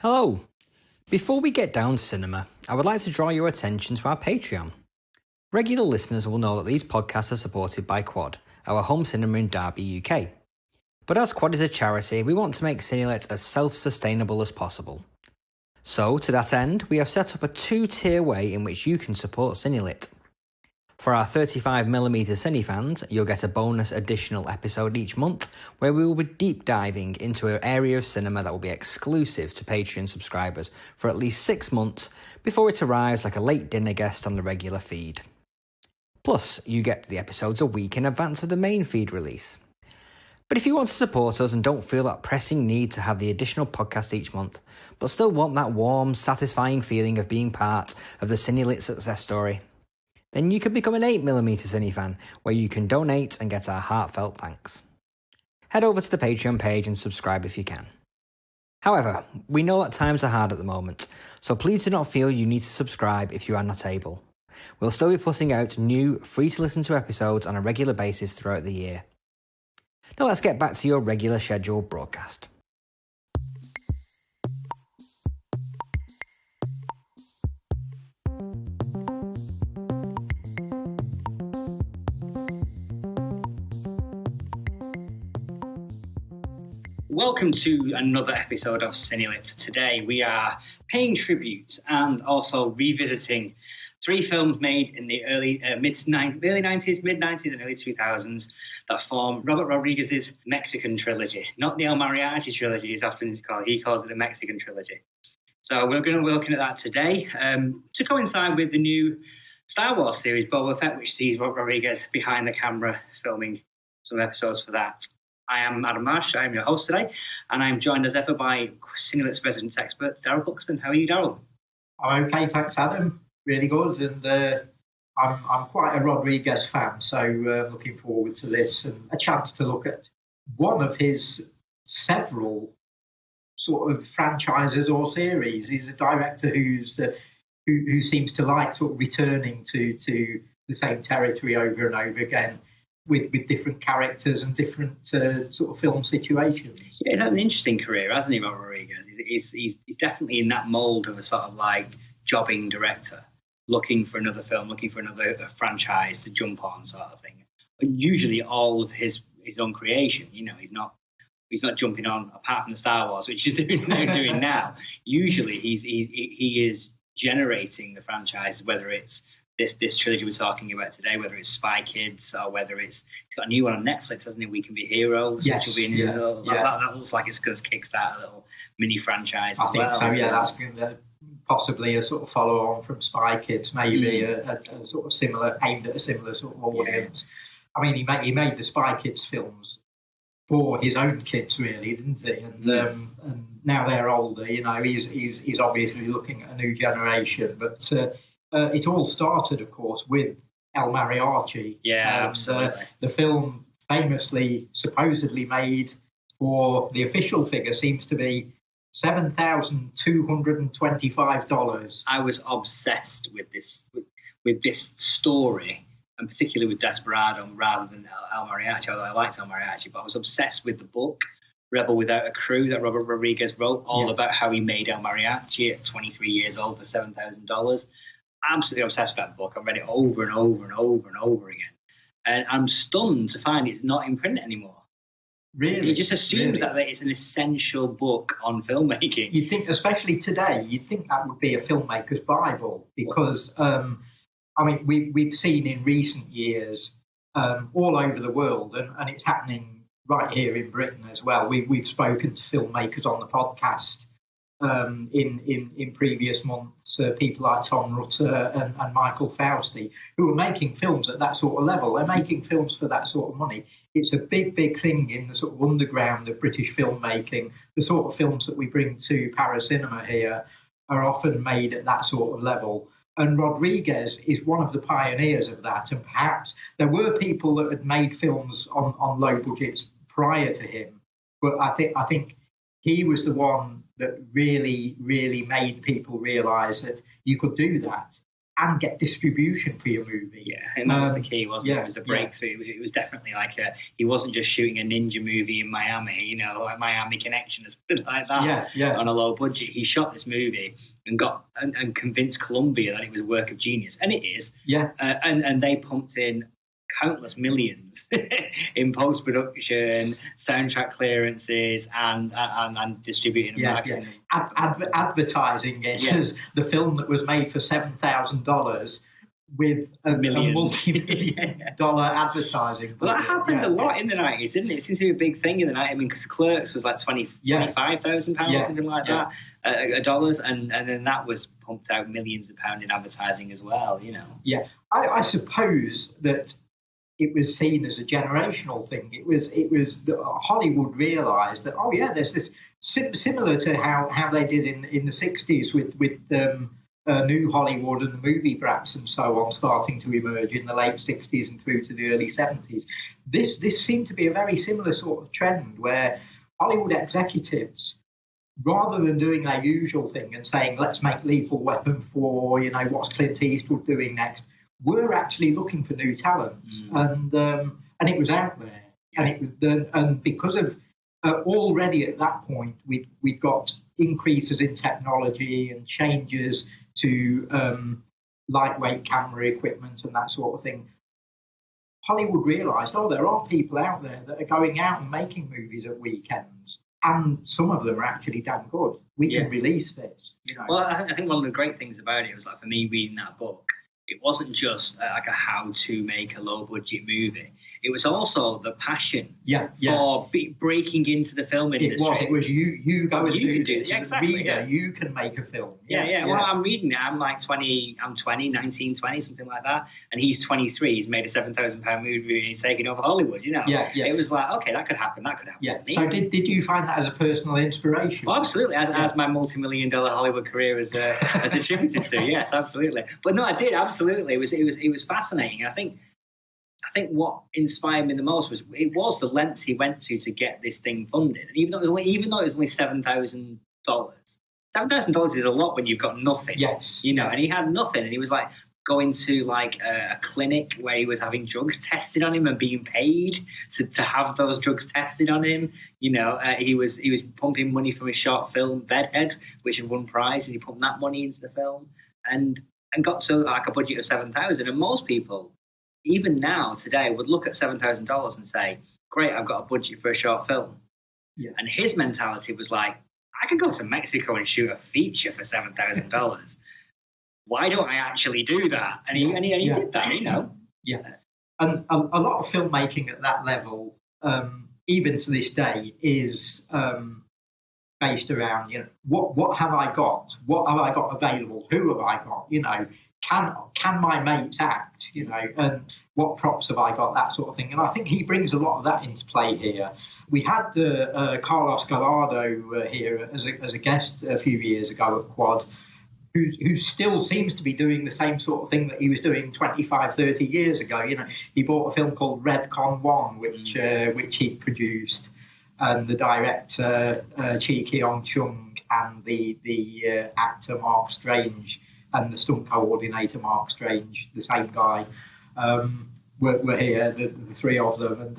Hello! Before we get down to cinema, I would like to draw your attention to our Patreon. Regular listeners will know that these podcasts are supported by Quad, our home cinema in Derby, UK. But as Quad is a charity, we want to make Cinelit as self-sustainable as possible. So, to that end, we have set up a two-tier way in which you can support Cinelit. For our 35mm Cine fans, you'll get a bonus additional episode each month where we will be deep diving into an area of cinema that will be exclusive to Patreon subscribers for at least 6 months before it arrives like a late dinner guest on the regular feed. Plus, you get the episodes a week in advance of the main feed release. But if you want to support us and don't feel that pressing need to have the additional podcast each month, but still want that warm, satisfying feeling of being part of the Cinelit success story, then you can become an 8mm Cine fan, where you can donate and get our heartfelt thanks. Head over to the Patreon page and subscribe if you can. However, we know that times are hard at the moment, so please do not feel you need to subscribe if you are not able. We'll still be putting out new, free-to-listen to episodes on a regular basis throughout the year. Now let's get back to your regular scheduled broadcast. Welcome to another episode of Cinelit. Today we are paying tribute and also revisiting 3 films made in the early 90s, mid-90s and early 2000s that form Robert Rodriguez's Mexican trilogy. Not the El Mariachi trilogy, as often called. He calls it the Mexican trilogy. So we're going to be looking at that today to coincide with the new Star Wars series, Boba Fett, which sees Robert Rodriguez behind the camera filming some episodes for that. I am Adam Marsh, I am your host today, and I'm joined as ever by Cinelit's resident expert, Daryl Buxton. How are you, Daryl? I'm okay, thanks, Adam. Really good, and I'm quite a Rodriguez fan, so looking forward to this and a chance to look at one of his several sort of franchises or series. He's a director who seems to like sort of returning to the same territory over and over again, with different characters and different sort of film situations. Yeah, he's had an interesting career, hasn't he, Robert Rodriguez? He's definitely in that mould of a sort of like jobbing director, looking for another film, looking for another franchise to jump on, sort of thing. But usually all of his own creation, you know, he's not jumping on, apart from the Star Wars, which he's doing now. Usually he is generating the franchise, whether it's this trilogy we're talking about today, whether it's Spy Kids or whether he's got a new one on Netflix, hasn't he? We Can Be Heroes, yes, which will be that looks like it's going to kickstart a little mini franchise. I think so. Yeah, that's going to possibly a sort of follow on from Spy Kids, maybe a sort of similar, aimed at a similar sort of audience. Yeah. I mean, he made the Spy Kids films for his own kids, really, didn't he? And now they're older. You know, he's obviously looking at a new generation, but. It all started, of course, with El Mariachi. Yeah, absolutely. The film famously, supposedly made for the official figure seems to be $7,225. I was obsessed with this story, and particularly with Desperado rather than El Mariachi, although I liked El Mariachi, but I was obsessed with the book, Rebel Without a Crew, that Robert Rodriguez wrote, all about how he made El Mariachi at 23 years old for $7,000. Absolutely obsessed with that book. I've read it over and over and over and over again. And I'm stunned to find it's not in print anymore. Really? He just assumes that it's an essential book on filmmaking. You'd think, especially today, you'd think that would be a filmmaker's Bible because, I mean, we've seen in recent years all over the world, and it's happening right here in Britain as well. We've spoken to filmmakers on the podcast in previous months, people like Tom Rutter and Michael Fausti, who are making films at that sort of level. They're making films for that sort of money. It's a big, big thing in the sort of underground of British filmmaking. The sort of films that we bring to Paracinema here are often made at that sort of level. And Rodriguez is one of the pioneers of that. And perhaps there were people that had made films on low budgets prior to him. But I think he was the one that really, really made people realise that you could do that. and get distribution for your movie. Yeah, and that was the key, wasn't it? It was a breakthrough. Yeah. It was definitely like he wasn't just shooting a ninja movie in Miami, like Miami Connection or something like that on a low budget. He shot this movie and and convinced Columbia that it was a work of genius, and it is. Yeah. And they pumped in countless millions in post-production, soundtrack clearances, and distributing and marketing. Advertising it as the film that was made for $7,000 with a multi-million-dollar advertising. Well, that happened a lot in the 90s, didn't it? It seems to be a big thing in the 90s. I mean, because Clerks was like £25,000, something like that, dollars, and then that was pumped out millions of pounds in advertising as well, Yeah, I suppose that it was seen as a generational thing. It was Hollywood realised that there's this similar to how they did in the 60s with New Hollywood and the movie brats and so on starting to emerge in the late 60s and through to the early 70s. This seemed to be a very similar sort of trend where Hollywood executives, rather than doing their usual thing and saying, let's make Lethal Weapon 4, what's Clint Eastwood doing next, were actually looking for new talent. And it was out there. And because of already at that point, we got increases in technology and changes to lightweight camera equipment and that sort of thing. Hollywood realised, there are people out there that are going out and making movies at weekends, and some of them are actually damn good. We can release this. Well, I think one of the great things about it was, like, for me reading that book, it wasn't just like a how to make a low budget movie. It was also the passion for breaking into the film industry. It was you go and you do can do this. it. Exactly. Reader, you can make a film. Well, I'm reading it. I'm like 20, 19, 20, something like that. And he's 23. He's made a £7,000 movie and he's taking over Hollywood, It was like, okay, that could happen. That could happen to me. So did you find that as a personal inspiration? Well, absolutely. As my multi-million-dollar Hollywood career as attributed to. Yes, absolutely. But no, I did. Absolutely. It was fascinating. I think what inspired me the most was the lengths he went to get this thing funded. And even though it was only $7,000, $7,000 is a lot when you've got nothing. Yes. And he had nothing, and he was like going to like a clinic where he was having drugs tested on him and being paid to have those drugs tested on him. He was pumping money from his short film Bedhead, which had won prizes, and he pumped that money into the film and got to like a budget of $7,000. And most people, even now, today, would look at $7,000 and say, great, I've got a budget for a short film. Yeah. And his mentality was like, I could go to Mexico and shoot a feature for $7,000. Why don't I actually do that? And he did that, Yeah. And a lot of filmmaking at that level, even to this day, is based around, what have I got? What have I got available? Who have I got? Can my mates act? And what props have I got? That sort of thing. And I think he brings a lot of that into play here. We had Carlos Gallardo here as a guest a few years ago at Quad, who still seems to be doing the same sort of thing that he was doing 25, 30 years ago. He bought a film called Redcon 1, which he produced, and the director Chi Keong-chung and the actor Mark Strange and the stunt coordinator Mark Strange, the same guy, were here, the three of them,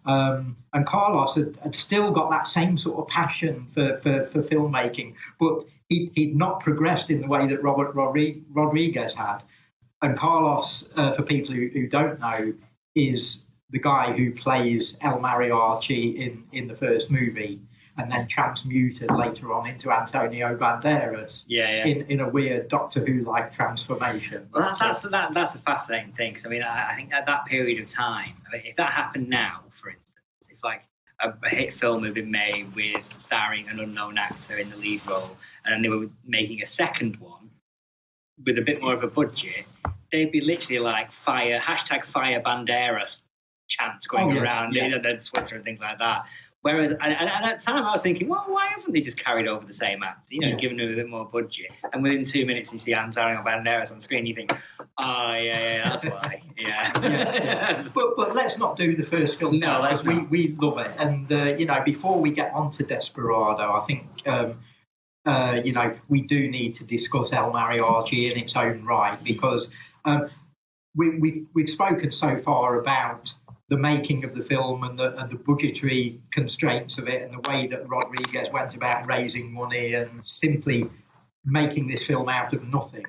and Carlos had still got that same sort of passion for filmmaking, but he'd not progressed in the way that Robert Rodriguez had. And Carlos, for people who don't know, is the guy who plays El Mariachi in the first movie, and then transmuted later on into Antonio Banderas in a weird Doctor Who-like transformation. Well, that's a fascinating thing. Cause, I think at that period of time, if that happened now, for instance, if like a hit film had been made with starring an unknown actor in the lead role, and then they were making a second one with a bit more of a budget, they'd be literally like fire Banderas chants going around, the Twitter and things like that. Whereas, and at the time I was thinking, well, why haven't they just carried over the same act, given them a bit more budget? And within 2 minutes you see Antonio Banderas on screen, you think, oh, yeah, that's why. Yeah. But let's not do the first film. No, because we love it. And, before we get on to Desperado, I think we do need to discuss El Mariachi in its own right, because we've spoken so far about the making of the film and the budgetary constraints of it, and the way that Rodriguez went about raising money and simply making this film out of nothing.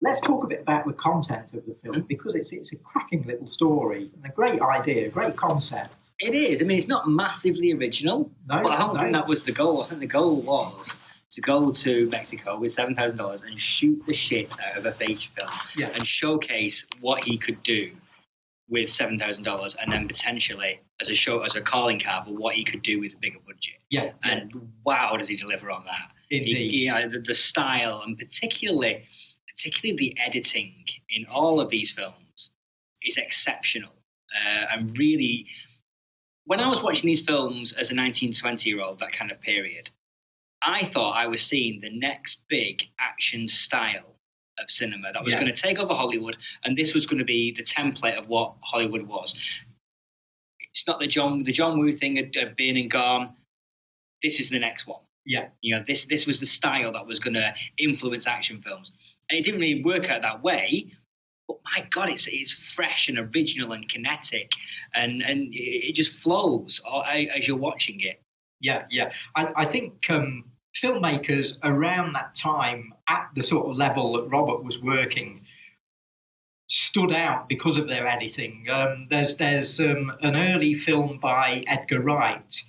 Let's talk a bit about the content of the film, because it's a cracking little story and a great idea, a great concept. It is. I mean, it's not massively original, but I don't think that was the goal. I think the goal was to go to Mexico with $7,000 and shoot the shit out of a feature film and showcase what he could do with $7,000, and then potentially as a calling card for what he could do with a bigger budget. And wow, does he deliver on that? Indeed. The style, and particularly the editing in all of these films is exceptional. And really, when I was watching these films as a 19, 20-year-old, that kind of period, I thought I was seeing the next big action style of cinema that was going to take over Hollywood, and this was going to be the template of what Hollywood was. It's not the John Woo thing had been and gone. This is the next one. This was the style that was going to influence action films, and it didn't really work out that way. But my God, it's fresh and original and kinetic, and it just flows as you're watching it. I think filmmakers around that time, at the sort of level that Robert was working, stood out because of their editing. There's an early film by Edgar Wright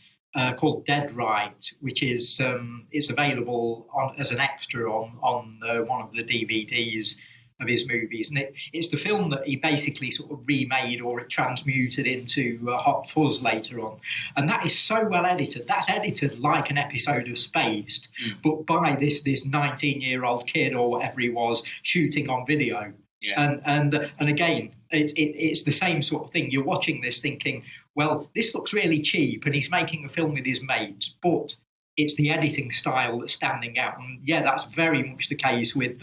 called Dead Right, which is available as an extra on one of the DVDs of his movies, and it's the film that he basically sort of remade, or it transmuted into Hot Fuzz later on, and that is so well edited. That's edited like an episode of Spaced, but by this 19-year-old kid or whatever he was shooting on video. And again, it's the same sort of thing. You're watching this thinking, well, this looks really cheap, and he's making a film with his mates, but it's the editing style that's standing out. And that's very much the case with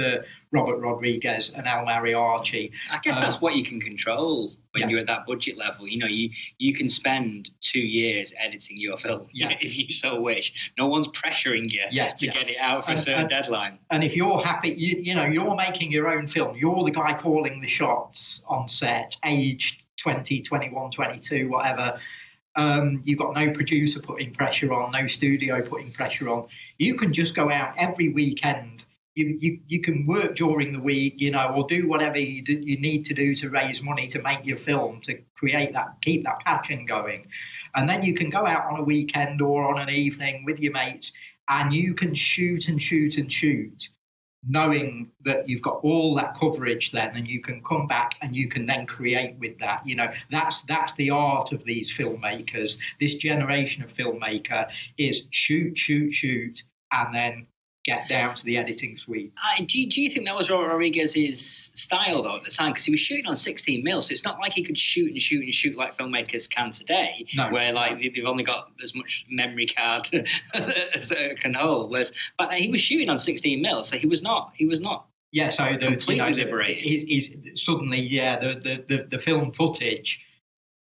Robert Rodriguez and El Mariachi. I guess that's what you can control when you're at that budget level. You can spend 2 years editing your film if you so wish. No one's pressuring you to get it out for a certain deadline. And if you're happy, you're making your own film. You're the guy calling the shots on set, aged 20, 21, 22, whatever. You've got no producer putting pressure on, no studio putting pressure on. You can just go out every weekend. You can work during the week, or do whatever you need to do to raise money to make your film, to keep that passion going. And then you can go out on a weekend or on an evening with your mates, and you can shoot and shoot and shoot, knowing that you've got all that coverage then, and you can come back and you can then create with that. That's the art of these filmmakers. This generation of filmmaker is shoot, and then get down to the editing suite. Do you think that was Rodriguez's style, though, at the time? Because he was shooting on 16 mil, so it's not like he could shoot and shoot and shoot like filmmakers can today, where they've only got as much memory card as they can hold. Whereas back then he was shooting on 16 mil, so he was not. So completely liberated. He's suddenly, the film footage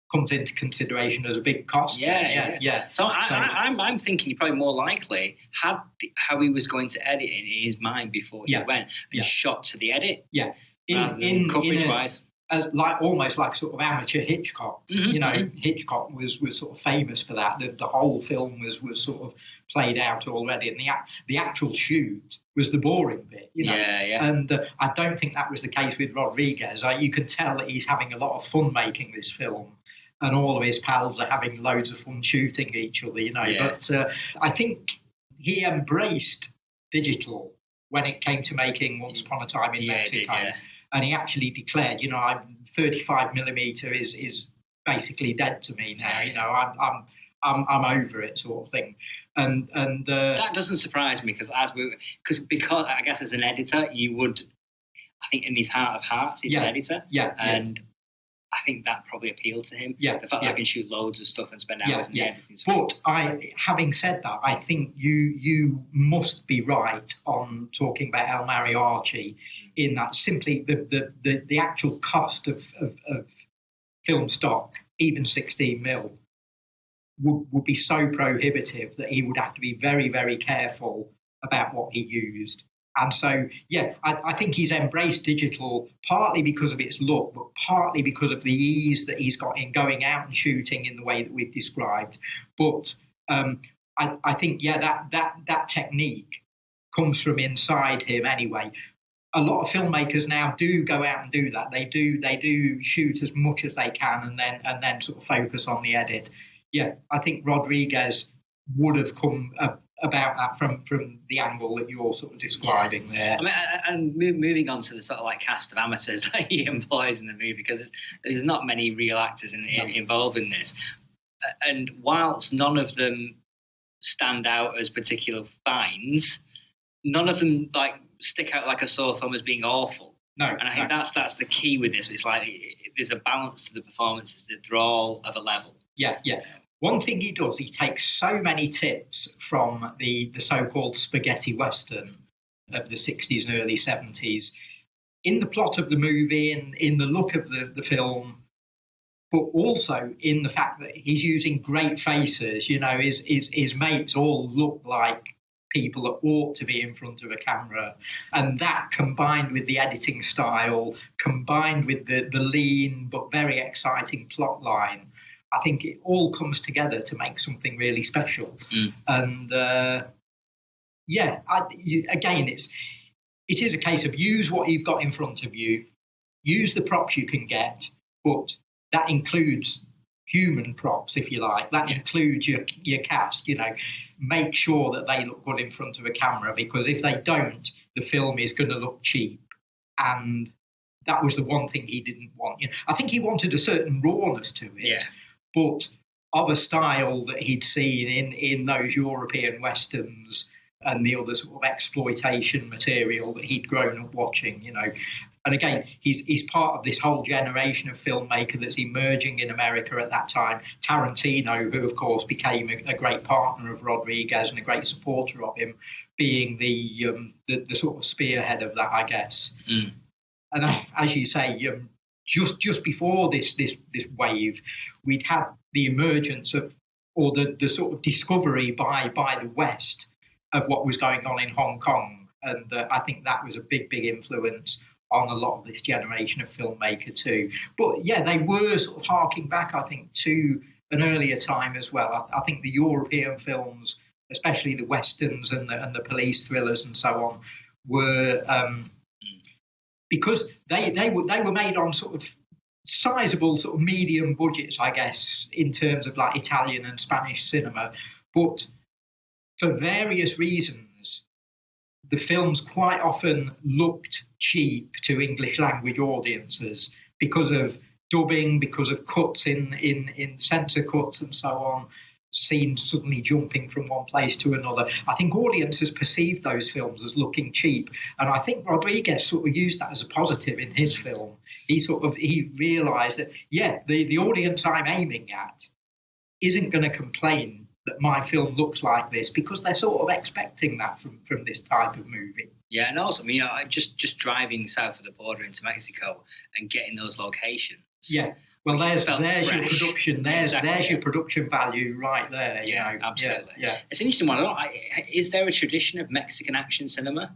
comes into consideration as a big cost. So I'm thinking he probably more likely had how he was going to edit in his mind before he went and shot to the edit. In coverage-wise. As almost like sort of amateur Hitchcock. Hitchcock was sort of famous for that. The whole film was sort of played out already, and the actual shoot was the boring bit. And I don't think that was the case with Rodriguez. You can tell that he's having a lot of fun making this film, and all of his pals are having loads of fun shooting each other. But I think he embraced digital when it came to making Once Upon a Time in Mexico. And he actually declared, 35 millimeter is basically dead to me now. I'm over it, sort of thing. And that doesn't surprise me, because I guess as an editor, you would, I think in his heart of hearts, he's an editor, and I think that probably appealed to him. The fact that I can shoot loads of stuff and spend hours in the editing. But having said that, I think you must be right on talking about El Mariachi, in that simply the actual cost of film stock, even 16 mil, would be so prohibitive that he would have to be very, very careful about what he used. And so, yeah, I think he's embraced digital partly because of its look, but partly because of the ease that he's got in going out and shooting in the way that we've described. But I think, yeah, that technique comes from inside him anyway. A lot of filmmakers now do go out and do that. They do shoot as much as they can and then sort of focus on the edit. Yeah, I think Rodriguez would have come about that from the angle that you're sort of describing there. I mean, and moving on to the sort of like cast of amateurs that he employs in the movie, because there's not many real actors involved in this. And whilst none of them stand out as particular finds, none of them like stick out like a sore thumb as being awful. No, and I think that's the key with this. It's like there's a balance to the performances that they're all of a level. Yeah. One thing he does, he takes so many tips from the so-called spaghetti western of the 60s and early 70s in the plot of the movie and in the look of the film, but also in the fact that he's using great faces. You know, his mates all look like people that ought to be in front of a camera. And that, combined with the editing style, combined with the lean but very exciting plot line, I think it all comes together to make something really special. And again, it is a case of use what you've got in front of you, use the props you can get, but that includes human props, if you like. That includes your cast. You know, make sure that they look good in front of a camera, because if they don't, the film is going to look cheap. And that was the one thing he didn't want. You know, I think he wanted a certain rawness to it, but of a style that he'd seen in those European westerns and the other sort of exploitation material that he'd grown up watching, you know. And again, he's part of this whole generation of filmmaker that's emerging in America at that time. Tarantino, who of course became a great partner of Rodriguez and a great supporter of him, being the sort of spearhead of that, I guess. And as you say, just before this wave, we'd had the emergence of, or the sort of discovery by the West of what was going on in Hong Kong, and I think that was a big influence on a lot of this generation of filmmaker too. But yeah, they were sort of harking back, I think, to an earlier time as well. I think the European films, especially the westerns and the police thrillers and so on, were because they were made on sort of sizable sort of medium budgets, I guess, in terms of like Italian and Spanish cinema, but for various reasons, the films quite often looked cheap to English language audiences because of dubbing, because of cuts in censor cuts and so on, scenes suddenly jumping from one place to another. I think audiences perceived those films as looking cheap, and I think Rodriguez sort of used that as a positive in his film. He realised that, the audience I'm aiming at isn't going to complain that my film looks like this, because they're sort of expecting that from this type of movie. Yeah, and also, you know, just driving south of the border into Mexico and getting those locations. Yeah, well, there's your production. There's your production value right there. You know, absolutely. Yeah, it's an interesting one. Is there a tradition of Mexican action cinema?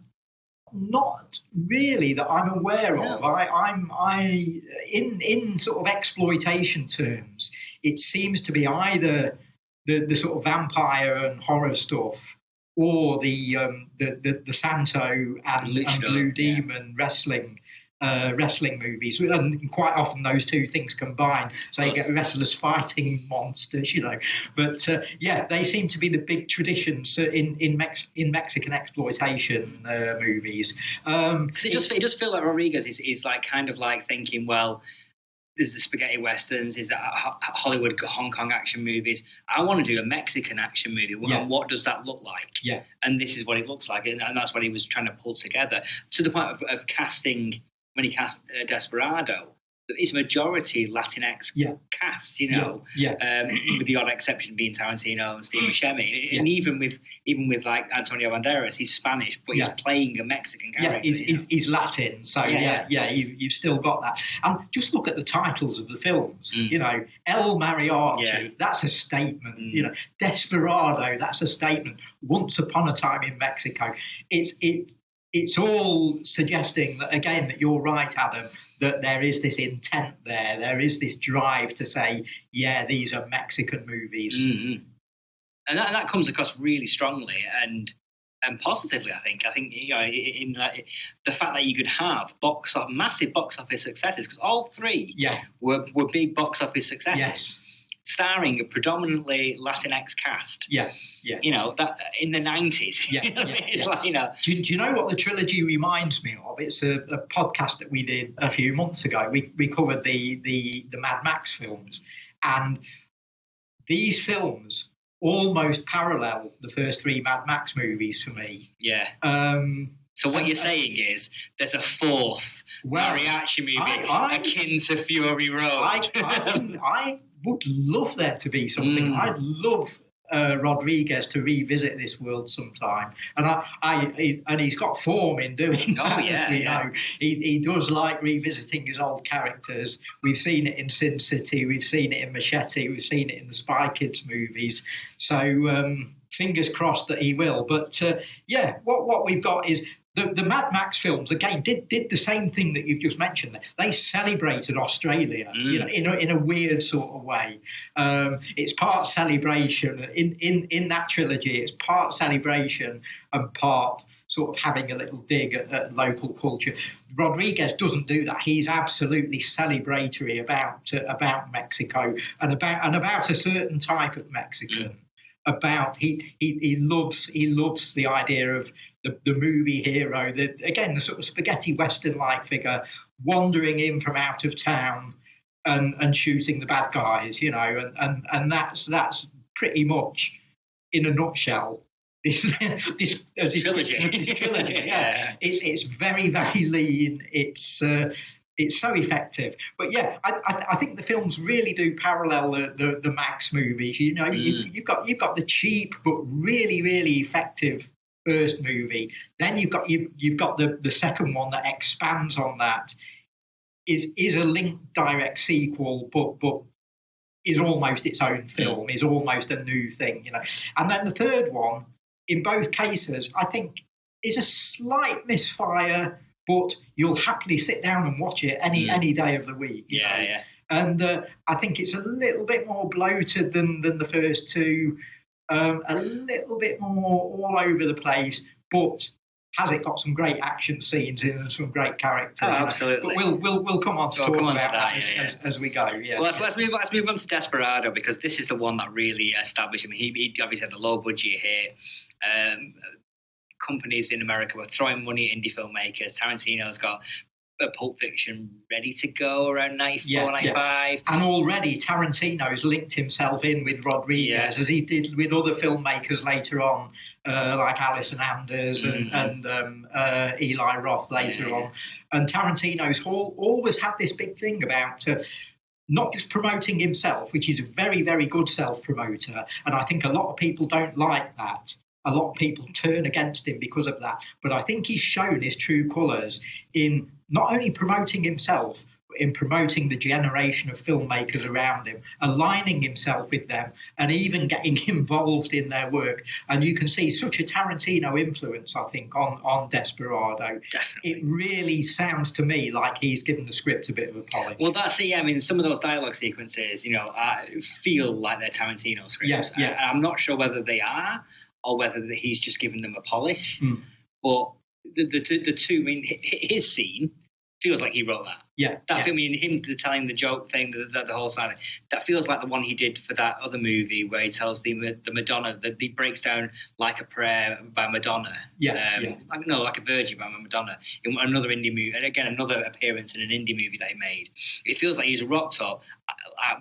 Not really that I'm aware of. I in sort of exploitation terms, it seems to be either the sort of vampire and horror stuff, or the Santo and Blue Demon wrestling movies, and quite often those two things combine. So you get wrestlers fighting monsters, you know. But they seem to be the big traditions in Mexican exploitation movies. Because it does feel like Rodriguez is like kind of like thinking, well, there's the spaghetti westerns, is that Hollywood Hong Kong action movies. I want to do a Mexican action movie. And what does that look like? Yeah. And this is what it looks like, and that's what he was trying to pull together, to the point of casting. When he cast Desperado, it's majority Latinx cast, with the odd exception being Tarantino and Steve Buscemi, and even with like Antonio Banderas, he's Spanish, but he's playing a Mexican character. He's Latin, so you've still got that. And just look at the titles of the films. El Mariachi, that's a statement. Desperado, that's a statement. Once Upon a Time in Mexico, it's all suggesting that, again, that you're right, Adam, that there is this intent there. There is this drive to say, these are Mexican movies. Mm-hmm. And that comes across really strongly and positively, I think. I think, in the fact that you could have massive box office successes, because all three were big box office successes. Yes. Starring a predominantly Latinx cast. Yeah. That in the 90s. It's like, Do you know what the trilogy reminds me of? It's a podcast that we did a few months ago. We covered the Mad Max films. And these films almost parallel the first three Mad Max movies for me. Yeah. So what you're saying is there's a fourth mariachi movie akin to Fury Road. I would love there to be something. I'd love Rodriguez to revisit this world sometime, and he's got form in doing that. As we know, he does like revisiting his old characters. We've seen it in Sin City, we've seen it in Machete, we've seen it in the Spy Kids movies. So fingers crossed that he will. But what we've got is. The Mad Max films, again, did the same thing that you've just mentioned. They celebrated Australia, in a weird sort of way. It's part celebration. In that trilogy, it's part celebration and part sort of having a little dig at local culture. Rodriguez doesn't do that. He's absolutely celebratory about Mexico and about a certain type of Mexican. He loves the idea of the movie hero, the sort of spaghetti western-like figure wandering in from out of town and shooting the bad guys, and that's pretty much in a nutshell this trilogy. It's very, very lean. It's so effective. But I think the films really do parallel the Max movies. You've got the cheap but really, really effective first movie. Then you've got the second one that expands on that. Is a linked direct sequel, but is almost its own film. Is almost a new thing, And then the third one, in both cases, I think is a slight misfire. But you'll happily sit down and watch it any day of the week. Yeah. And I think it's a little bit more bloated than the first two, a little bit more all over the place, but has it got some great action scenes in and some great characters? Oh, absolutely. But we'll come on to talk about that as we go. Yeah. Well, let's move on to Desperado, because this is the one that really established him. He obviously had the low budget here. Companies in America were throwing money at indie filmmakers. Tarantino's got Pulp Fiction ready to go around 94, 95. And already Tarantino's linked himself in with Rodriguez, as he did with other filmmakers later on, like Alison Anders and Eli Roth later on. And Tarantino's always had this big thing about not just promoting himself, which is a very, very good self-promoter. And I think a lot of people don't like that. A lot of people turn against him because of that. But I think he's shown his true colours in not only promoting himself, but in promoting the generation of filmmakers around him, aligning himself with them, and even getting involved in their work. And you can see such a Tarantino influence, I think, on Desperado. Definitely. It really sounds to me like he's given the script a bit of a polish. Well, that's it. I mean, some of those dialogue sequences, feel like they're Tarantino scripts. Yeah. I'm not sure whether they are, or whether he's just given them a polish. But the two, I mean, his scene feels like he wrote that. I mean, him telling the joke thing, the whole side, that feels like the one he did for that other movie where he tells the Madonna, that he breaks down Like a Prayer by Madonna. Like a Virgin by Madonna, in another indie movie, and again, another appearance in an indie movie that he made. It feels like he's rocked up. I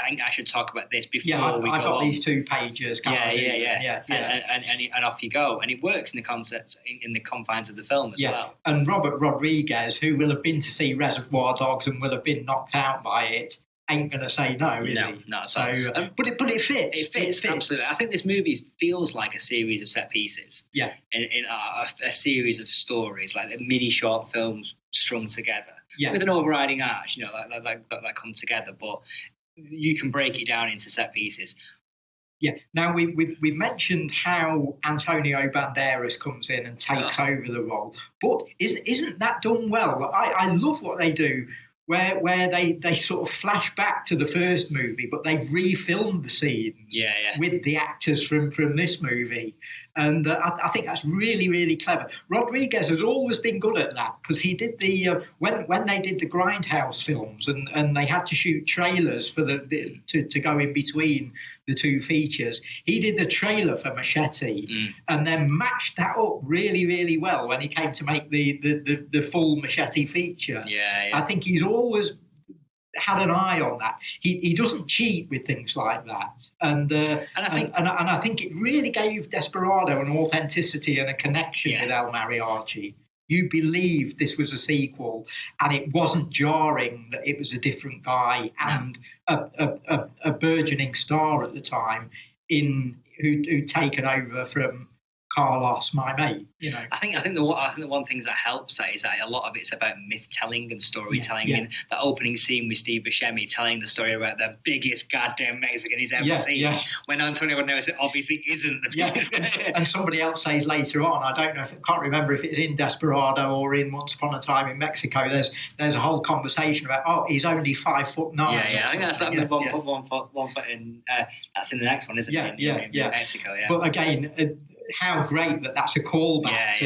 think I should talk about this before we go I've got on. these 2 pages. Yeah. And off you go. And it works in the concept, in the confines of the film as well. And Robert Rodriguez, who will have been to see Reservoir Dogs and will have been knocked out by it, ain't going to say no, is he? No. So, but it fits. It fits, absolutely. I think this movie feels like a series of set pieces. Yeah. In a series of stories, like mini short films strung together. Yeah. With an overriding arch, that come together. But you can break it down into set pieces. Yeah. Now, we've mentioned how Antonio Banderas comes in and takes over the role. But isn't that done well? I love what they do, where they sort of flash back to the first movie, but they've refilmed the scenes with the actors from this movie. And I think that's really, really clever. Rodriguez has always been good at that, because he did when they did the Grindhouse films and they had to shoot trailers for to go in between the 2 features. He did the trailer for Machete and then matched that up really, really well when he came to make the full Machete feature. I think he's always had an eye on that. He doesn't cheat with things like that, and I think it really gave Desperado an authenticity and a connection with El Mariachi. You believed this was a sequel, and it wasn't jarring that it was a different guy and a burgeoning star at the time who'd taken over from Carlos, my mate. I think the one thing that helps that is that a lot of it's about myth telling and storytelling. And that opening scene with Steve Buscemi telling the story about the biggest goddamn Mexican he's ever seen, when Antonio Banderas obviously isn't the biggest. And somebody else says later on, I can't remember if it's in Desperado or in Once Upon a Time in Mexico, there's a whole conversation about he's only 5'9". I think that's one foot in. That's in the next one, isn't it? In Mexico. But again, how great that's a callback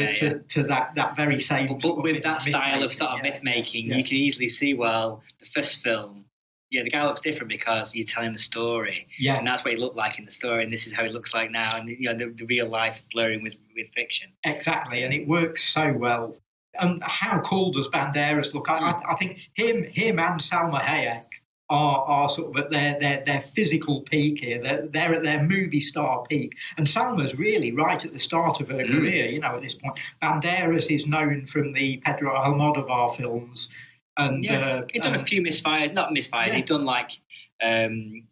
to that very same. But with that style of sort of myth making, you can easily see, well, the first film, the guy looks different because you're telling the story, and that's what he looked like in the story, and this is how he looks like now, and the real life blurring with fiction. Exactly, and it works so well. And how cool does Banderas look? I think him and Salma Hayek are sort of at their physical peak here. They're at their movie star peak. And Salma's really right at the start of her career, at this point. Banderas is known from the Pedro Almodovar films. And he'd done a few misfires, not misfires, he'd done like the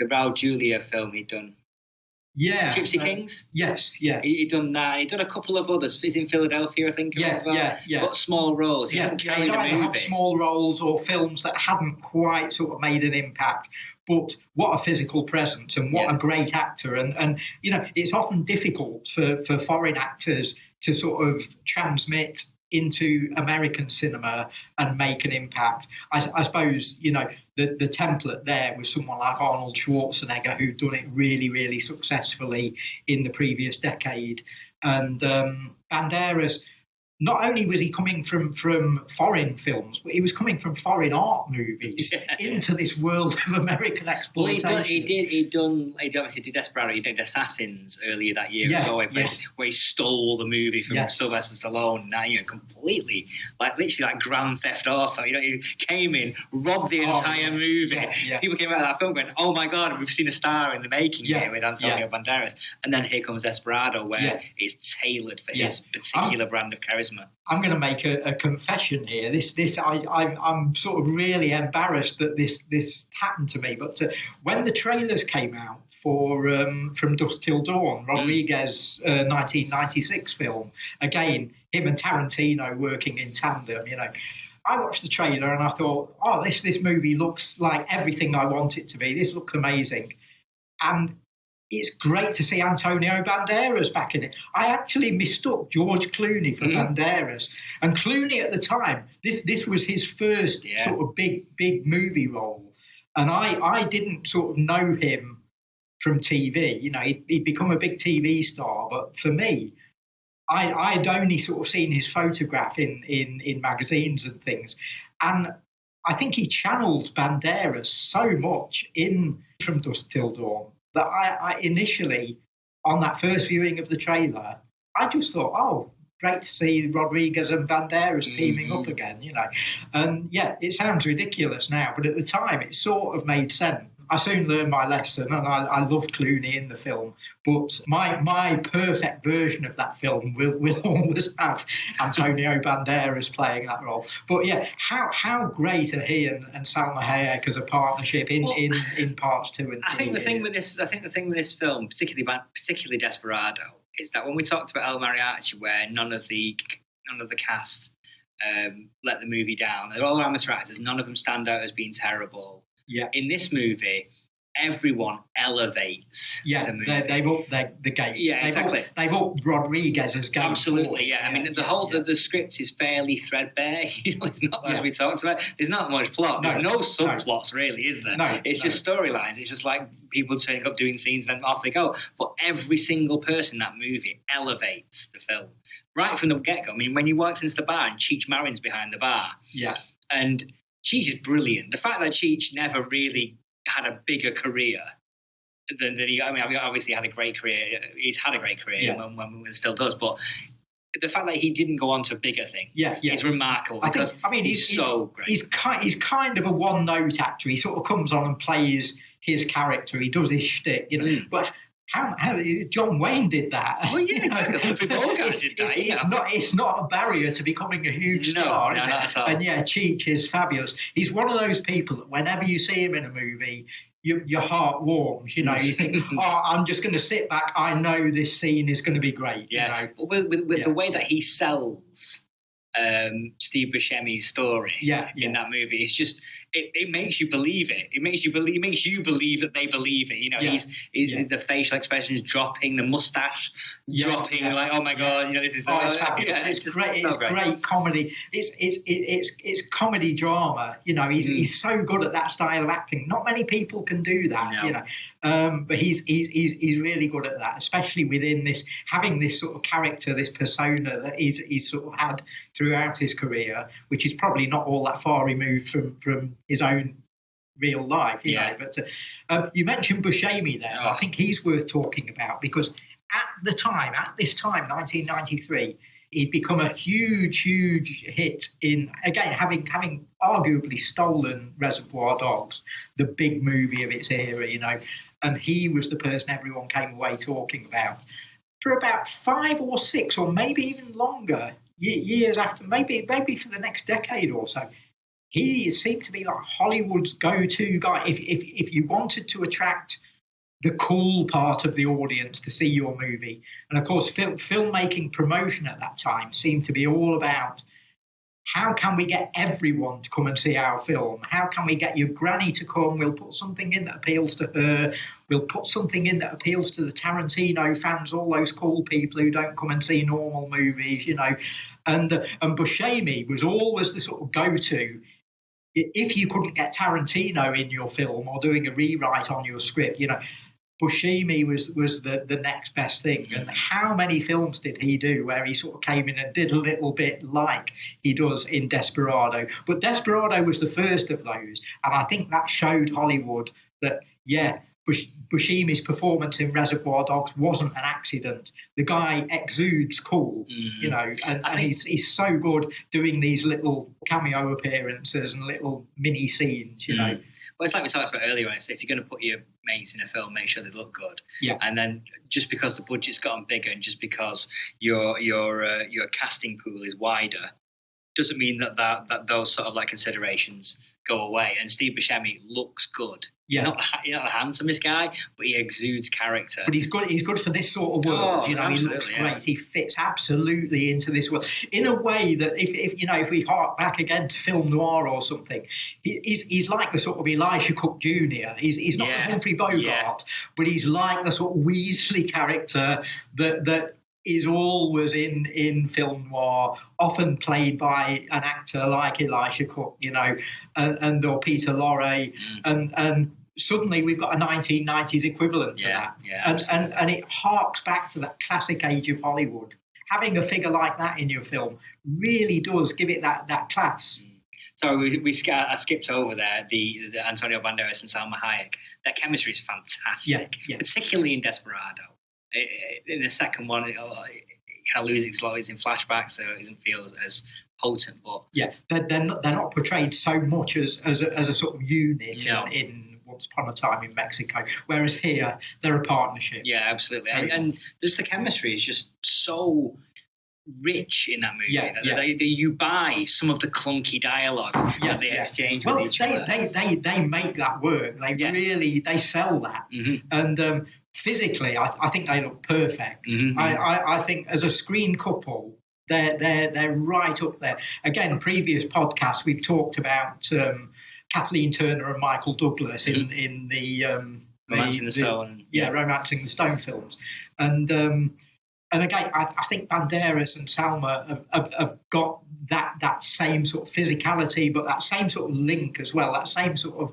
Raul Julia film he'd done. Gypsy Kings? Yes, He'd done that. He'd done a couple of others. He's in Philadelphia, I think. As well. But small roles. He hadn't carried a movie. Had small roles or films that hadn't quite sort of made an impact. But what a physical presence, and what a great actor. And it's often difficult for foreign actors to sort of transmit into American cinema and make an impact. I suppose, the template there was someone like Arnold Schwarzenegger, who'd done it really, really successfully in the previous decade. And Banderas, not only was he coming from foreign films, but he was coming from foreign art movies into this world of American exploitation. Well, he obviously did Desperado. He did Assassins earlier that year as well, where he stole the movie from Sylvester Stallone. Now, completely, literally like Grand Theft Auto. He came in, robbed the entire movie. People came out of that film going, "Oh my God, we've seen a star in the making here with Antonio Banderas." And then here comes Desperado, where it's tailored for his particular brand of charisma. I'm going to make a confession here. I'm sort of really embarrassed that this happened to me. But when the trailers came out for From Dusk Till Dawn, Rodriguez 1996 film, again him and Tarantino working in tandem, I watched the trailer and I thought, this movie looks like everything I want it to be. This looks amazing, and it's great to see Antonio Banderas back in it. I actually mistook George Clooney for Banderas. And Clooney at the time, this was his first sort of big movie role. And I didn't sort of know him from TV. He'd become a big TV star. But for me, I'd only sort of seen his photograph in magazines and things. And I think he channels Banderas so much in From Dusk Till Dawn that I initially, on that first viewing of the trailer, I just thought, great to see Rodriguez and Banderas teaming up again, And yeah, it sounds ridiculous now, but at the time it sort of made sense. I soon learned my lesson, and I loved Clooney in the film. But my perfect version of that film will always have Antonio Banderas playing that role. But yeah, how great are he and Salma Hayek as a partnership in parts 2 and 3? I think the thing with this film, particularly Desperado, is that when we talked about El Mariachi, where none of the cast let the movie down, they're all amateur actors. None of them stand out as being terrible. Yeah. In this movie, everyone elevates the movie. They've upped the game. Yeah, exactly. They've upped Rodriguez's game. Absolutely, yeah. I mean, the script is fairly threadbare. It's not, as we talked about, there's not much plot. There's no subplots, really, is there? No. It's just storylines. It's just like people turning up, doing scenes, and then off they go. But every single person in that movie elevates the film. Right from the get-go. I mean, when you walk into the bar and Cheech Marin's behind the bar. Yeah. And Cheech is brilliant. The fact that Cheech never really had a bigger career than he. I mean, obviously had a great career. He's had a great career when still does. But the fact that he didn't go on to bigger things is remarkable. He's so great. He's kind of a one-note actor. He sort of comes on and plays his character. He does his shtick, But how John Wayne did that? Oh yeah, It's not a barrier to becoming a huge star, is it? Not at all. And yeah, Cheech is fabulous. He's one of those people that whenever you see him in a movie, your heart warms. You think, I'm just going to sit back. I know this scene is going to be great. Yeah, but with the way that he sells Steve Buscemi's story in that movie, it's just it makes you believe it. It makes you believe that they believe it. He's the facial expressions dropping, the mustache dropping, like, oh my god, this is it's fabulous. It's great. It's great comedy. It's comedy drama. He's so good at that style of acting. Not many people can do that. But he's really good at that, especially within this, having this sort of character, this persona that he's sort of had throughout his career, which is probably not all that far removed from his own real life. But you mentioned Buscemi there. I think he's worth talking about because at this time, 1993. He'd become a huge hit in, again, having arguably stolen Reservoir Dogs, the big movie of its era, and he was the person everyone came away talking about. For about 5 or 6 or maybe even longer years after, maybe for the next decade or so, he seemed to be like Hollywood's go-to guy. If you wanted to attract the cool part of the audience to see your movie. And of course, filmmaking promotion at that time seemed to be all about how can we get everyone to come and see our film? How can we get your granny to come? We'll put something in that appeals to her. We'll put something in that appeals to the Tarantino fans, all those cool people who don't come and see normal movies, And Buscemi was always the sort of go-to. If you couldn't get Tarantino in your film or doing a rewrite on your script, Buscemi was the next best thing. And how many films did he do where he sort of came in and did a little bit like he does in Desperado? But Desperado was the first of those. And I think that showed Hollywood that, Buscemi's performance in Reservoir Dogs wasn't an accident. The guy exudes cool, and he's so good doing these little cameo appearances and little mini scenes, Well, it's like we talked about earlier. If you're going to put your mates in a film, make sure they look good. Yeah. And then just because the budget's gotten bigger and just because your casting pool is wider, doesn't mean that those sort of like considerations go away. And Steve Buscemi looks good. Yeah, not the handsomest guy, but he exudes character. But he's good. He's good for this sort of world. He looks great. Yeah. He fits absolutely into this world in a way that if we hark back again to film noir or something, he's like the sort of Elisha Cook Jr. He's not the Humphrey Bogart, but he's like the sort of Weasley character that is always in film noir, often played by an actor like Elisha Cook, and or Peter Lorre, and suddenly we've got a 1990s equivalent to that. Yeah, and it harks back to that classic age of Hollywood. Having a figure like that in your film really does give it that class. So I skipped over there the Antonio Banderas and Salma Hayek. Their chemistry is fantastic, particularly in Desperado. In the second one, kind of loses its in flashbacks, so it doesn't feel as potent. But yeah, they're not portrayed so much as a sort of unit in Once Upon a Time in Mexico, whereas here they're a partnership. Yeah, absolutely, and just the chemistry is just so rich in that movie. You buy some of the clunky dialogue that they exchange with each other. They make that work. They sell that. Mm-hmm. And physically, I think they look perfect. Mm-hmm. I think as a screen couple, they're right up there. Again, previous podcasts we've talked about Kathleen Turner and Michael Douglas in the Romancing the Stone. Romancing the Stone films, and again, I think Banderas and Salma have got that same sort of physicality, but that same sort of link as well, that same sort of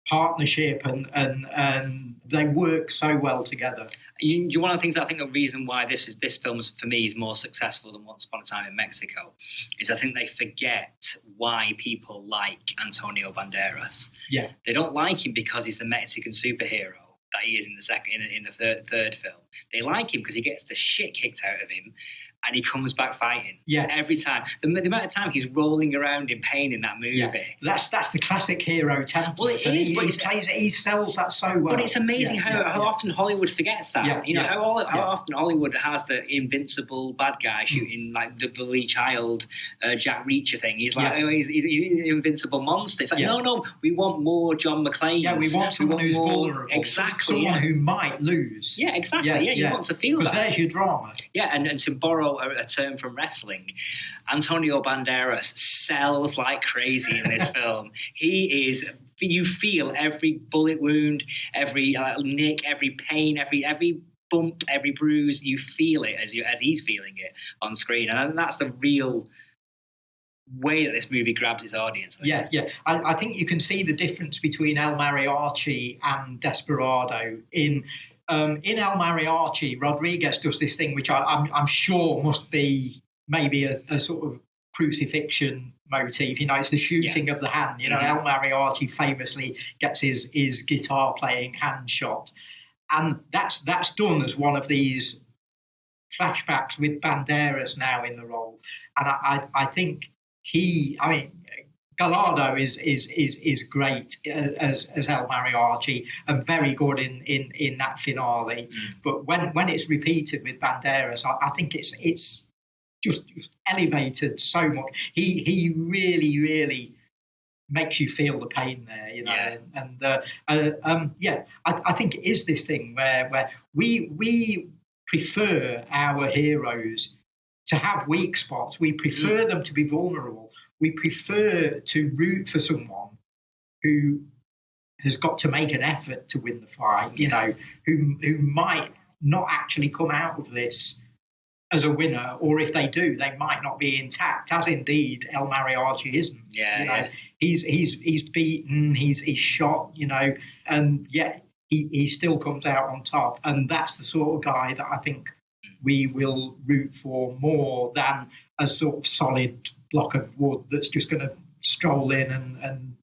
partnership, and they work so well together. One of the things I think the reason why this film for me is more successful than Once Upon a Time in Mexico is I think they forget why people like Antonio Banderas. Yeah, they don't like him because he's the Mexican superhero that he is in the third film. They like him because he gets the shit kicked out of him, and he comes back fighting. Yeah, every time. The amount of time he's rolling around in pain in that movie. Yeah. That's the classic hero template. Well, it is, he sells that so well. But it's amazing how often Hollywood forgets that. How often Hollywood has the invincible bad guy shooting like the Lee Child, Jack Reacher thing. He's like, he's an invincible monster. It's like, no, we want more John McClane. Yeah, we want someone who's vulnerable. Exactly. Someone who might lose. Yeah, exactly. You want to feel that. Because there's your drama. Yeah, and to borrow a term from wrestling, Antonio Banderas sells like crazy in this film. You feel every bullet wound, every nick, every pain, every bump, every bruise. You feel it as he's feeling it on screen, and that's the real way that this movie grabs its audience. I think you can see the difference between El Mariachi and Desperado in El Mariachi. Rodriguez does this thing which I'm sure must be maybe a sort of crucifixion motif. It's the shooting of the hand. El Mariachi famously gets his guitar playing hand shot, and that's done as one of these flashbacks with Banderas now in the role. And I think Gallardo is great as El Mariachi and very good in that finale. But when it's repeated with Banderas, I think it's just elevated so much. He really, really makes you feel the pain there, I think it is this thing where we prefer our heroes to have weak spots. We prefer them to be vulnerable. We prefer to root for someone who has got to make an effort to win the fight, who might not actually come out of this as a winner, or if they do, they might not be intact, as indeed El Mariachi isn't. He's beaten, he's shot, and yet he still comes out on top. And that's the sort of guy that I think we will root for more than a sort of solid block of wood that's just going to stroll in and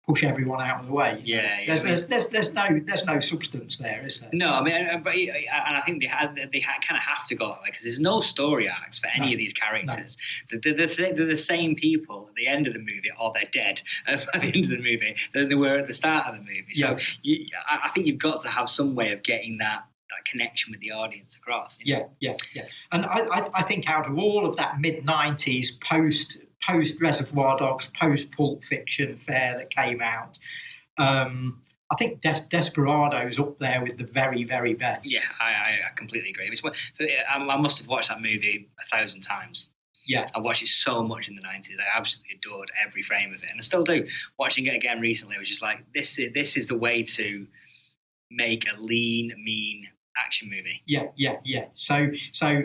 push everyone out of the way. There's no substance there, is there? No, and I think they kind of have to go that way because there's no story arcs for any of these characters. No. They're the same people at the end of the movie, or they're dead at the end of the movie than they were at the start of the movie. So I think you've got to have some way of getting that connection with the audience across. And I think out of all of that mid-90s post Reservoir Dogs, post Pulp Fiction fare that came out, I think Desperado's up there with the very, very best. Yeah, I completely agree. I must have watched that movie 1,000 times. Yeah, I watched it so much in the 90s. I absolutely adored every frame of it, and I still do. Watching it again recently, I was just like, this is the way to make a lean, mean action movie. So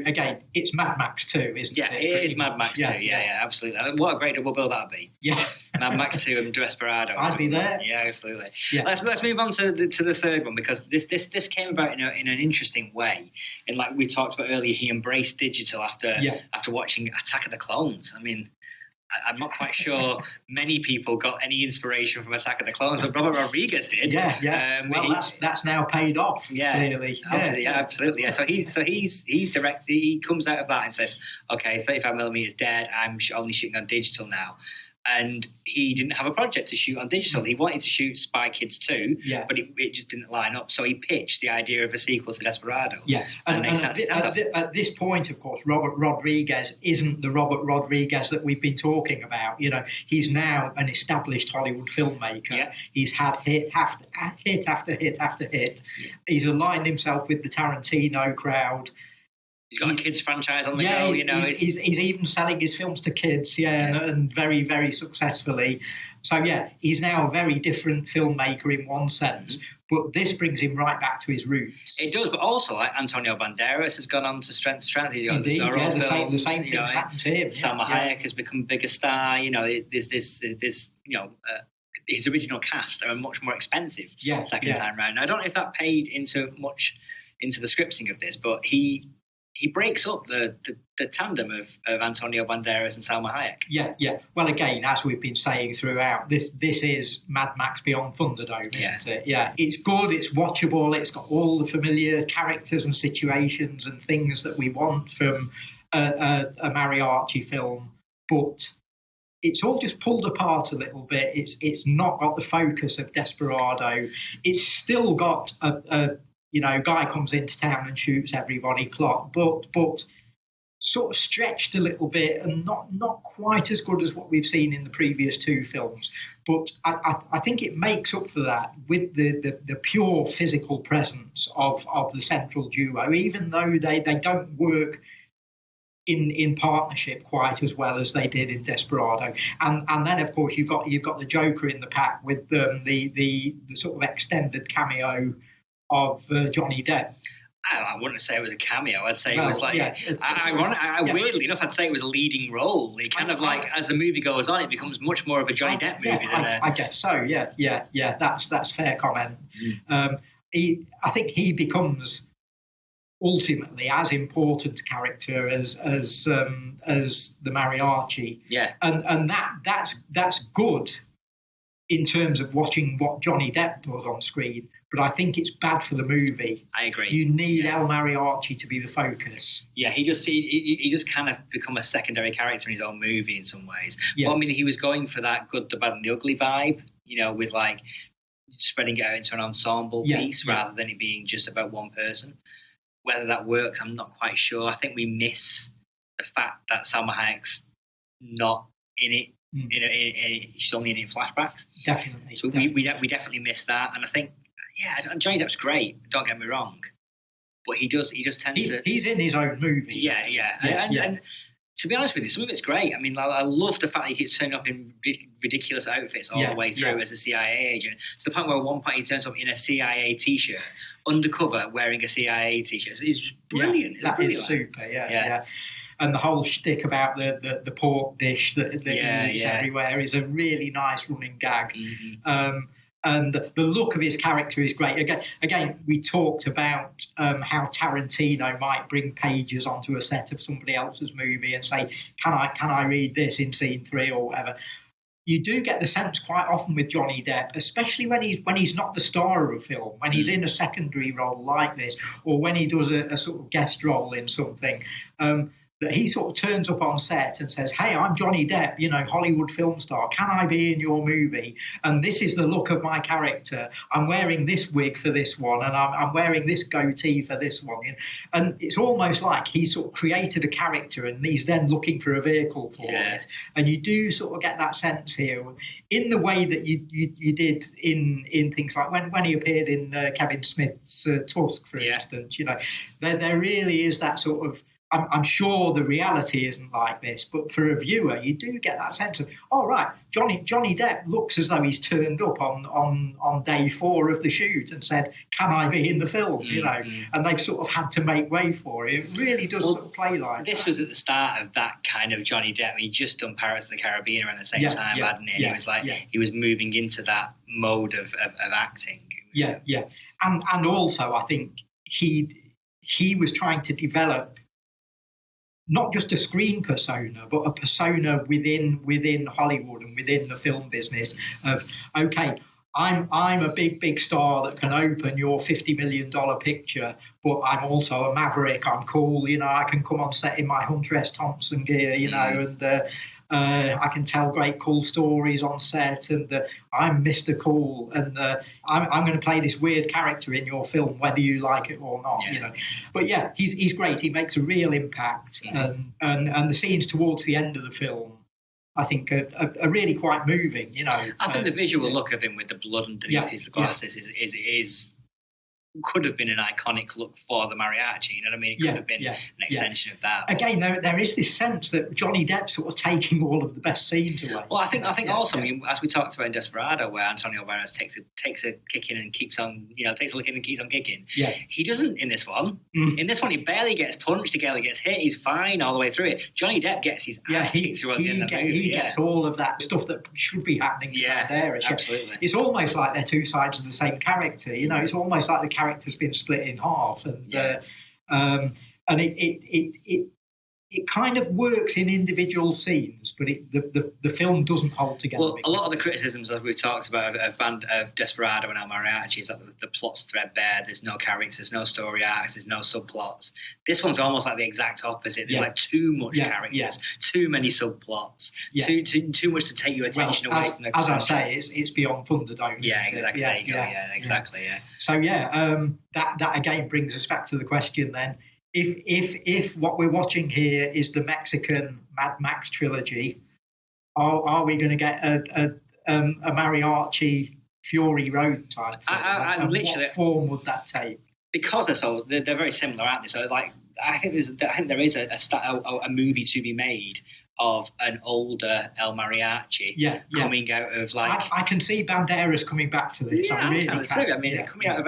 again, it's Mad Max 2, isn't it? Yeah, it is Mad Max 2. Yeah, absolutely. What a great double bill that'd be. Yeah, Mad Max 2 and Desperado. I'd be there. Yeah, absolutely. Yeah. Let's move on to the third one, because this came about in an interesting way. And like we talked about earlier, he embraced digital after watching Attack of the Clones. I mean, I'm not quite sure many people got any inspiration from Attack of the Clones, but Robert Rodriguez did. Yeah. Well, that's now paid off. Yeah, clearly. Absolutely. Yeah. So he's directed. He comes out of that and says, "Okay, 35mm is dead. I'm only shooting on digital now." And he didn't have a project to shoot on digital. He wanted to shoot Spy Kids 2, but it just didn't line up. So he pitched the idea of a sequel to Desperado. Yeah, and at this point, of course, Robert Rodriguez isn't the Robert Rodriguez that we've been talking about. You know, he's now an established Hollywood filmmaker. Yeah. He's had hit after hit. Yeah. He's aligned himself with the Tarantino crowd. He's got a kids franchise on the go, you know. He's even selling his films to kids, and very, very successfully. So, he's now a very different filmmaker in one sense, but this brings him right back to his roots. It does, but also like Antonio Banderas has gone on to strength. He's got Indeed, the same thing's happened to him. Salma Hayek has become a bigger star. You know, there's his original cast are much more expensive second time round. I don't know if that paid into the scripting of this, but he breaks up the tandem of Antonio Banderas and Salma Hayek. Yeah. Well, again, as we've been saying throughout, this is Mad Max Beyond Thunderdome, isn't it? Yeah. It's good, it's watchable, it's got all the familiar characters and situations and things that we want from a Mariachi film, but it's all just pulled apart a little bit. It's not got the focus of Desperado. It's still got a guy comes into town and shoots everybody plot, but sort of stretched a little bit and not quite as good as what we've seen in the previous two films. But I think it makes up for that with the pure physical presence of the central duo, even though they don't work in partnership quite as well as they did in Desperado. And then, of course, you've got the Joker in the pack with the sort of extended cameo of Johnny Depp. I wouldn't say it was a cameo. I'd say it was like, weirdly enough, I'd say it was a leading role. He kind of like, as the movie goes on, it becomes much more of a Johnny Depp movie than I guess so. Yeah. That's fair comment. I think he becomes ultimately as important a character as the Mariachi. Yeah. And that's good in terms of watching what Johnny Depp does on screen, but I think it's bad for the movie. I agree. You need El Mariachi to be the focus. Yeah, he just kind of become a secondary character in his own movie in some ways. Yeah. Well, I mean, he was going for that good, the bad, and the ugly vibe, with like spreading it out into an ensemble piece rather than it being just about one person. Whether that works, I'm not quite sure. I think we miss the fact that Salma Hayek's not in it. She's only in flashbacks. Definitely. So we definitely missed that, and I think Johnny Depp's great. Don't get me wrong, but he just tends to. He's in his own movie. Yeah. And to be honest with you, some of it's great. I mean, I love the fact that he keeps turning up in ridiculous outfits all the way through as a CIA agent. To the point where at one point he turns up in a CIA t-shirt, undercover, wearing a CIA t-shirt. It's brilliant. That is super. Yeah. And the whole shtick about the pork dish that he eats everywhere is a really nice running gag. Mm-hmm. And the look of his character is great. Again, we talked about how Tarantino might bring pages onto a set of somebody else's movie and say, "Can I read this in scene 3 or whatever?" You do get the sense quite often with Johnny Depp, especially when he's not the star of a film, when he's in a secondary role like this, or when he does a sort of guest role in something. That he sort of turns up on set and says, "Hey, I'm Johnny Depp, Hollywood film star. Can I be in your movie? And this is the look of my character. I'm wearing this wig for this one, and I'm wearing this goatee for this one." And it's almost like he's sort of created a character, and he's then looking for a vehicle for it. And you do sort of get that sense here, in the way that you did in things like when he appeared in Kevin Smith's Tusk, for instance. There really is that sort of. I'm sure the reality isn't like this, but for a viewer, you do get that sense of, Johnny Depp looks as though he's turned up on day 4 of the shoot and said, "Can I be in the film?" And they've sort of had to make way for it. It really does sort of play like this. Was at the start of that kind of Johnny Depp. He'd just done Pirates of the Caribbean around the same time, hadn't he? He was like, he was moving into that mode of acting. Yeah. And also, I think he was trying to develop not just a screen persona, but a persona within Hollywood and within the film business of, okay, I'm a big star that can open your $50 million picture, but I'm also a maverick. I'm cool, I can come on set in my Hunter S. Thompson gear, and I can tell great cool stories on set, and I'm Mr. Cool, and I'm going to play this weird character in your film, whether you like it or not, But yeah, he's great. He makes a real impact, and the scenes towards the end of the film, I think, are really quite moving. I think the visual look of him with the blood underneath his glasses is could have been an iconic look for the Mariachi. You know what I mean? It could have been an extension of that. Again, there is this sense that Johnny Depp's sort of taking all of the best scenes away. Well, I think also, I mean, as we talked about in Desperado, where Antonio Banderas takes a kick in and keeps on, takes a look in and keeps on kicking. Yeah. He doesn't in this one. In this one, he barely gets punched, he barely gets hit. He's fine all the way through it. Johnny Depp gets his ass kicked towards the end of the movie. He gets all of that stuff that should be happening to Banderas. Absolutely. It's almost like they're two sides of the same character. It's almost like the character's been split in half, and it kind of works in individual scenes, but the film doesn't hold together. Well, a lot of the criticisms that we've talked about of Desperado and El Mariachi is that the plot's threadbare. There's no characters, no story arcs, there's no subplots. This one's almost like the exact opposite. There's like too much characters, too many subplots, too much to take your attention away from the as I say, it's beyond Thunderdome. Yeah, exactly. Exactly. So that again brings us back to the question then. If what we're watching here is the Mexican Mad Max trilogy, are we going to get a Mariachi Fury Road type? What form would that take? Because they're very similar, aren't they? So I think there is a movie to be made of an older El Mariachi coming out of I can see Banderas coming back to this. I really can. Too. I mean, coming out of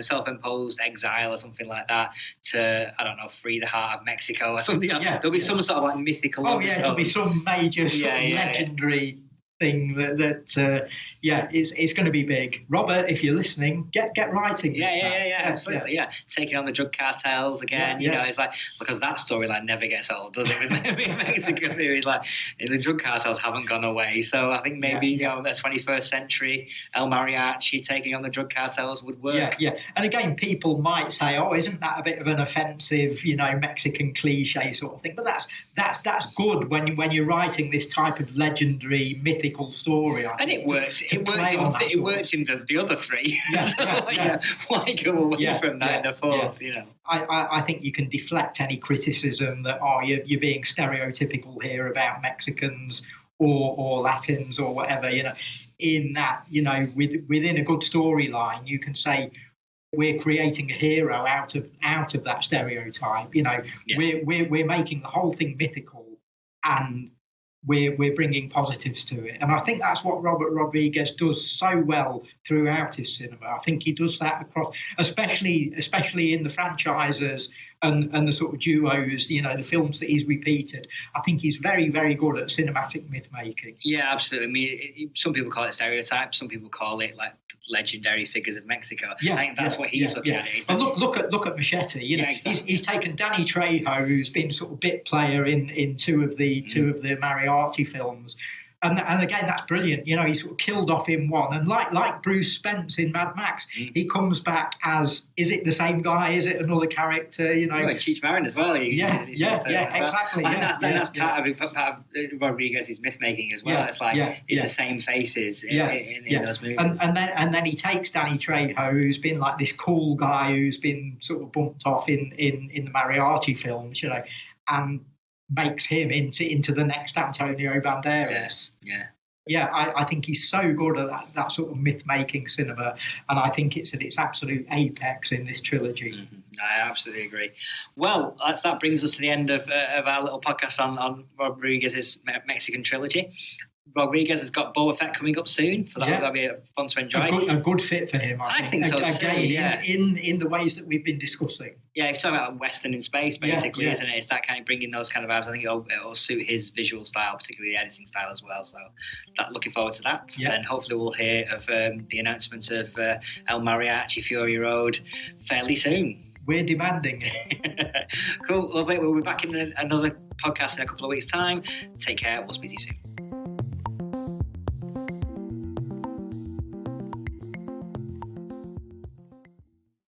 self-imposed exile or something like that to, I don't know, free the heart of Mexico or something. There'll be some sort of mythical. There'll be some major legendary thing that it's going to be big. Robert, if you're listening, get writing. Absolutely. Taking on the drug cartels again. It's like, because that storyline never gets old, does it? In Mexico, it's like the drug cartels haven't gone away. So I think maybe the 21st century El Mariachi taking on the drug cartels would work. And again, people might say, "Oh, isn't that a bit of an offensive, Mexican cliche sort of thing?" But that's good when you're writing this type of legendary mythical story, and it works. It works in the other three. Why go away from that in the fourth? I think you can deflect any criticism that you're being stereotypical here about Mexicans or Latins or whatever. In that within a good storyline, you can say we're creating a hero out of that stereotype. We're making the whole thing mythical and we're bringing positives to it. And I think that's what Robert Rodriguez does so well throughout his cinema. I think he does that across, especially in the franchises and the sort of duos, the films that he's repeated. I think he's very, very good at cinematic myth making. Yeah, absolutely. I mean, some people call it stereotype, some people call it like legendary figures of Mexico. I think that's what he's looking at. And look at Machete. Exactly. He's taken Danny Trejo, who's been sort of bit player in two of the Mariachi films. And again, that's brilliant. He sort of killed off in one. And like Bruce Spence in Mad Max, he comes back as, is it the same guy? Is it another character? Cheech Marin as well. Exactly. I think that's part of Rodriguez's myth making as well. It's like it's the same faces in those movies. And then he takes Danny Trejo, who's been like this cool guy who's been sort of bumped off in the Mariachi films, and makes him into the next Antonio Banderas. I think he's so good at that sort of myth-making cinema, and I think it's at its absolute apex in this trilogy. Mm-hmm. I absolutely agree. Well, that brings us to the end of our little podcast on Rodriguez's Mexican trilogy. Rodriguez has got Boba Fett coming up soon, so that'll be fun to enjoy. A good fit for him, I think so too. In the ways that we've been discussing. Yeah, it's talking about Western in space, basically, isn't it? It's that kind of bringing those kind of vibes. I think it'll suit his visual style, particularly the editing style as well. So, looking forward to that. Yeah. And hopefully we'll hear of the announcements of El Mariachi Fury Road fairly soon. We're demanding it. Cool, lovely. We'll be back in another podcast in a couple of weeks' time. Take care. We'll speak to you soon.